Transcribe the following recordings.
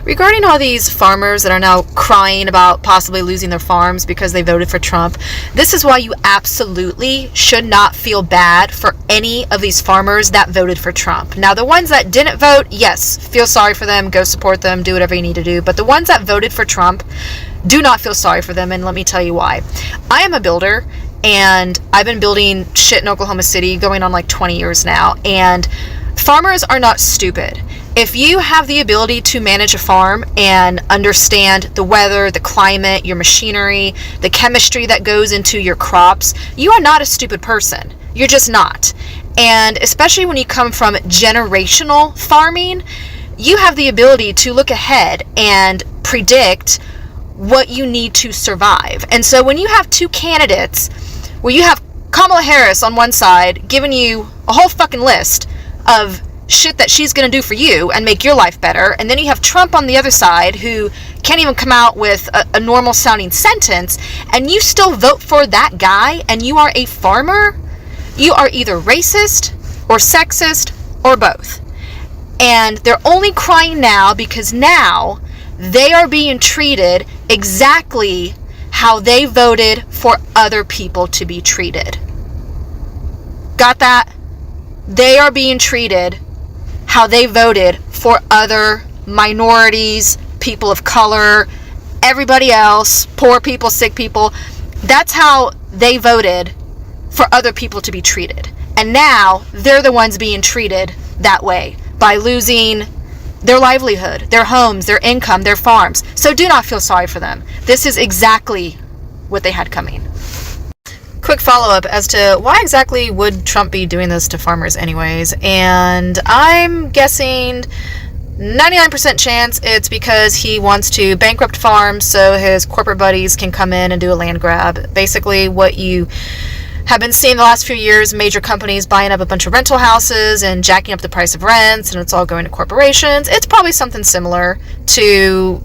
regarding all these farmers that are now crying about possibly losing their farms because they voted for Trump, this is why you absolutely should not feel bad for any of these farmers that voted for Trump. Now, the ones that didn't vote, yes, feel sorry for them, go support them, do whatever you need to do. But the ones that voted for Trump, do not feel sorry for them, and let me tell you why. I am a builder, and I've been building shit in Oklahoma City going on like 20 years now, and farmers are not stupid. If you have the ability to manage a farm and understand the weather, the climate, your machinery, the chemistry that goes into your crops, you are not a stupid person. You're just not. And especially when you come from generational farming, you have the ability to look ahead and predict what you need to survive. And so when you have two candidates where you have Kamala Harris on one side giving you a whole fucking list of shit that she's going to do for you and make your life better, and then you have Trump on the other side who can't even come out with a normal sounding sentence, and you still vote for that guy and you are a farmer, you are either racist or sexist or both. And they're only crying now because now they are being treated exactly how they voted for other people to be treated. Got that? They are being treated how they voted for other minorities, people of color, everybody else, poor people, sick people. That's how they voted for other people to be treated. And now they're the ones being treated that way by losing their livelihood, their homes, their income, their farms. So do not feel sorry for them. This is exactly what they had coming. Quick follow-up as to why exactly would Trump be doing this to farmers anyways, and I'm guessing 99% chance it's because he wants to bankrupt farms so his corporate buddies can come in and do a land grab. Basically what you have been seeing the last few years, major companies buying up a bunch of rental houses and jacking up the price of rents, and it's all going to corporations. It's probably something similar to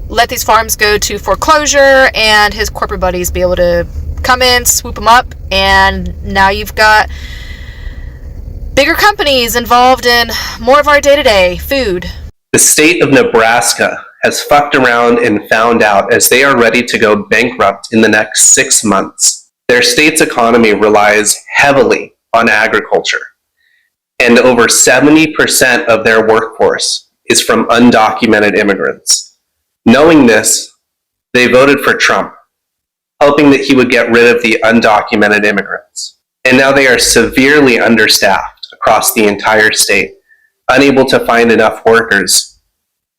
let these farms go to foreclosure and his corporate buddies be able to come in, swoop them up, and now you've got bigger companies involved in more of our day-to-day food. The state of Nebraska has fucked around and found out as they are ready to go bankrupt in the next 6 months. Their state's economy relies heavily on agriculture, and over 70% of their workforce is from undocumented immigrants. Knowing this, they voted for Trump, hoping that he would get rid of the undocumented immigrants. And now they are severely understaffed across the entire state, unable to find enough workers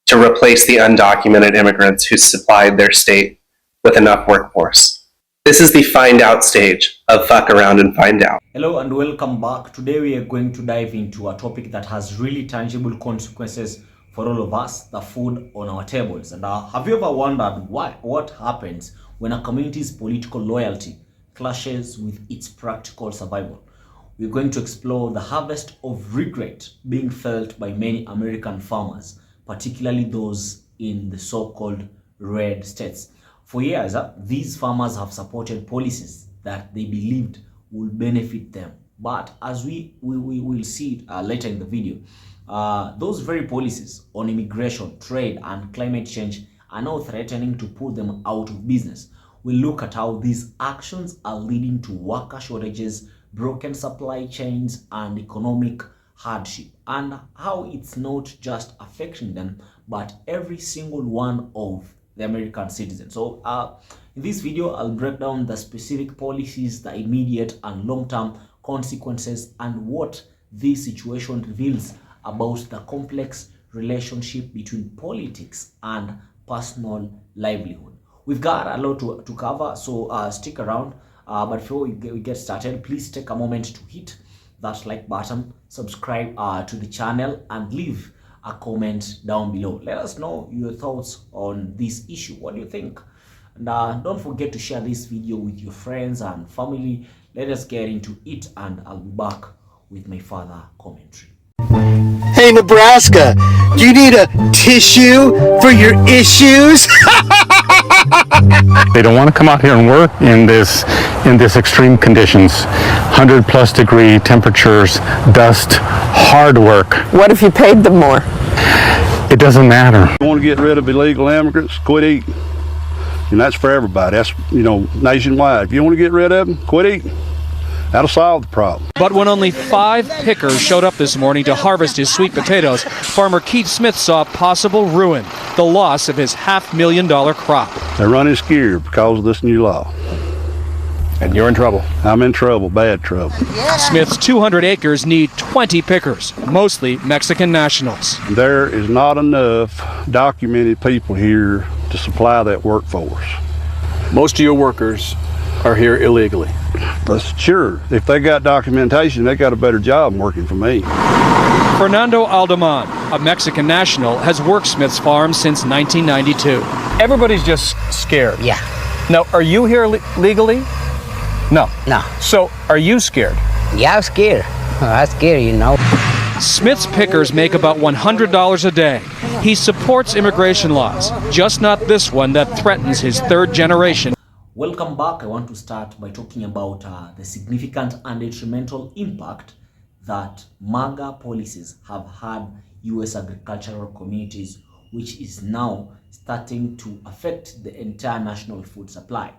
to replace the undocumented immigrants who supplied their state with enough workforce. This is the find out stage of fuck around and find out. Hello and welcome back. Today we are going to dive into a topic that has really tangible consequences for all of us, the food on our tables. And have you ever wondered what happens when a community's political loyalty clashes with its practical survival? We're going to explore the harvest of regret being felt by many American farmers, particularly those in the so-called red states. For years, these farmers have supported policies that they believed would benefit them. But as we will see later in the video, those very policies on immigration, trade, and climate change are now threatening to put them out of business. We'll look at how these actions are leading to worker shortages, broken supply chains, and economic hardship, and how it's not just affecting them, but every single one of the American citizens. So in this video, I'll break down the specific policies, the immediate and long-term consequences, and what this situation reveals about the complex relationship between politics and personal livelihood. We've got a lot to cover, so stick around. But before we get started, please take a moment to hit that like button, subscribe to the channel, and leave a comment down below. Let us know your thoughts on this issue. What do you think? And don't forget to share this video with your friends and family. Let us get into it, and I'll be back with my further commentary. Hey Nebraska, do you need a tissue for your issues? They don't want to come out here and work in this extreme conditions, 100+ degree temperatures, dust, hard work. What if you paid them more? It doesn't matter. You want to get rid of illegal immigrants, quit eating. And that's for everybody. That's, nationwide. If you want to get rid of them, quit eating. That'll solve the problem. But when only 5 pickers showed up this morning to harvest his sweet potatoes, farmer Keith Smith saw possible ruin, the loss of his $500,000 crop. They're running scared because of this new law. And you're in trouble. I'm in trouble, bad trouble. Smith's 200 acres need 20 pickers, mostly Mexican nationals. There is not enough documented people here to supply that workforce. Most of your workers are here illegally. That's sure. If they got documentation, they got a better job working for me. Fernando Aldeman, a Mexican national, has worked Smith's farm since 1992. Everybody's just scared. Yeah. Now, are you here legally? No. No. So, are you scared? Yeah, I'm scared. I'm scared, Smith's pickers make about $100 a day. He supports immigration laws, just not this one that threatens his third generation. Welcome back. I want to start by talking about the significant and detrimental impact that MAGA policies have had U.S. agricultural communities, which is now starting to affect the entire national food supply.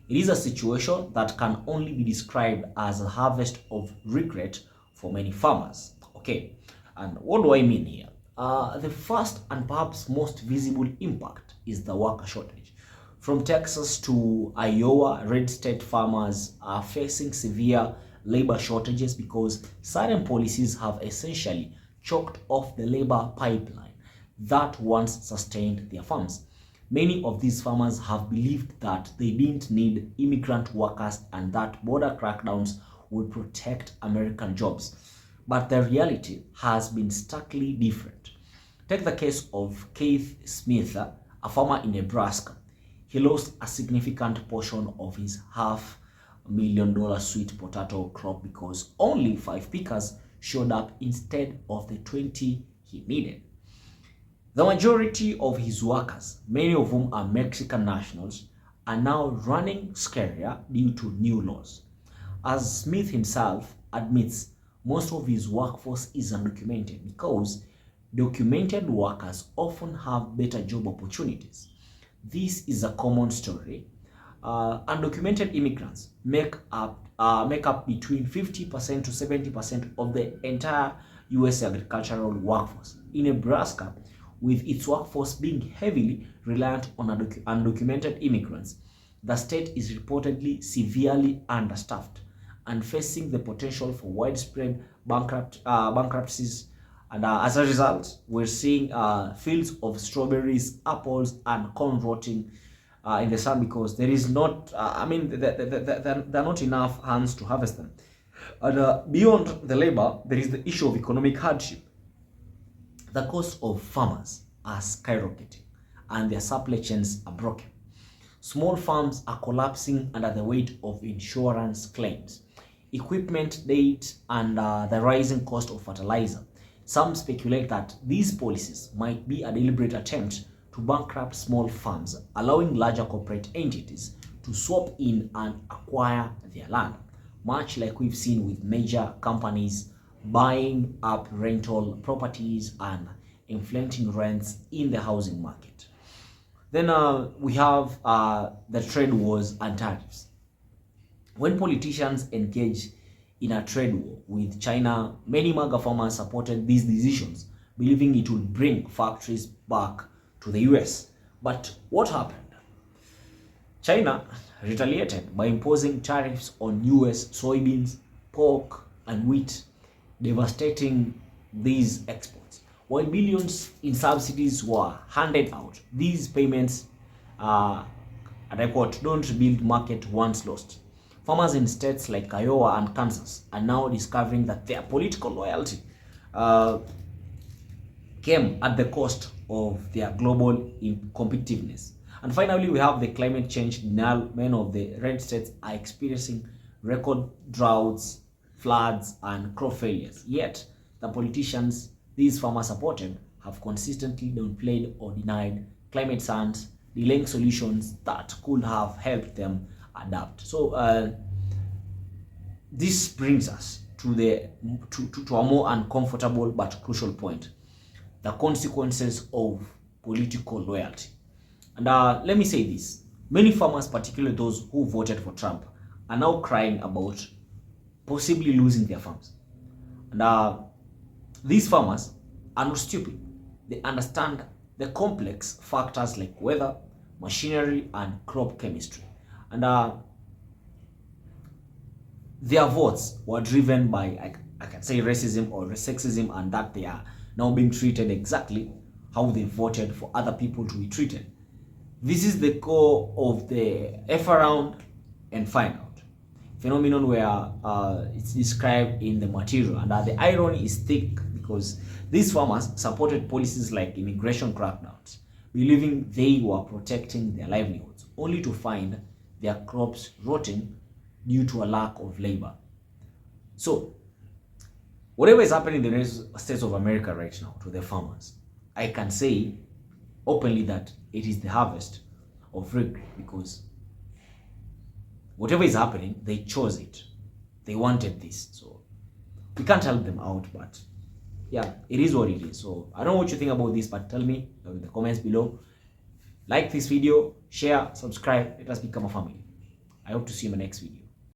It is a situation that can only be described as a harvest of regret for many farmers. Okay, and what do I mean here? The first and perhaps most visible impact is the worker shortage. From Texas to Iowa, red state farmers are facing severe labor shortages because certain policies have essentially choked off the labor pipeline that once sustained their farms. Many of these farmers have believed that they didn't need immigrant workers and that border crackdowns would protect American jobs. But the reality has been starkly different. Take the case of Keith Smith, a farmer in Nebraska. He lost a significant portion of his $500,000 sweet potato crop because only 5 pickers showed up instead of the 20 he needed. The majority of his workers, many of whom are Mexican nationals, are now running scarier due to new laws. As Smith himself admits, most of his workforce is undocumented because documented workers often have better job opportunities. This is a common story. Undocumented immigrants make up between 50% to 70% of the entire U.S. agricultural workforce. In Nebraska, with its workforce being heavily reliant on undocumented immigrants, the state is reportedly severely understaffed and facing the potential for widespread bankruptcies. And as a result, we're seeing fields of strawberries, apples, and corn rotting in the sun because there is not, there are not enough hands to harvest them. And beyond the labor, there is the issue of economic hardship. The cost of farmers are skyrocketing and their supply chains are broken. Small farms are collapsing under the weight of insurance claims, equipment debt, and the rising cost of fertilizer. Some speculate that these policies might be a deliberate attempt to bankrupt small farms, allowing larger corporate entities to swap in and acquire their land, much like we've seen with major companies buying up rental properties and inflating rents in the housing market. Then we have the trade wars and tariffs. When politicians engage in a trade war with China, many MAGA farmers supported these decisions, believing it would bring factories back to the US. But what happened? China retaliated by imposing tariffs on US soybeans, pork, and wheat, devastating these exports. While billions in subsidies were handed out, these payments, and I quote, don't rebuild market once lost. Farmers in states like Iowa and Kansas are now discovering that their political loyalty came at the cost of their global competitiveness. And finally, we have the climate change denial. Many of the red states are experiencing record droughts, floods, and crop failures. Yet, the politicians these farmers supported have consistently downplayed or denied climate science, delaying solutions that could have helped them adapt. So this brings us to a more uncomfortable but crucial point. the consequences of political loyalty. And let me say this. Many farmers, particularly those who voted for Trump, are now crying about possibly losing their farms. And these farmers are not stupid. They understand the complex factors like weather, machinery, and crop chemistry. And their votes were driven by, I can say, racism or sexism, and that they are now being treated exactly how they voted for other people to be treated. This is the core of the F around and find out phenomenon where it's described in the material. And the irony is thick because these farmers supported policies like immigration crackdowns, believing they were protecting their livelihoods, only to find their crops rotting due to a lack of labor. So, whatever is happening in the United States of America right now to the farmers, I can say openly that it is the harvest of regret, because whatever is happening, they chose it. They wanted this. So we can't help them out, but yeah, it is what it is. So I don't know what you think about this, but tell me in the comments below. Like this video, share, subscribe. Let us become a family. I hope to see you in my next video.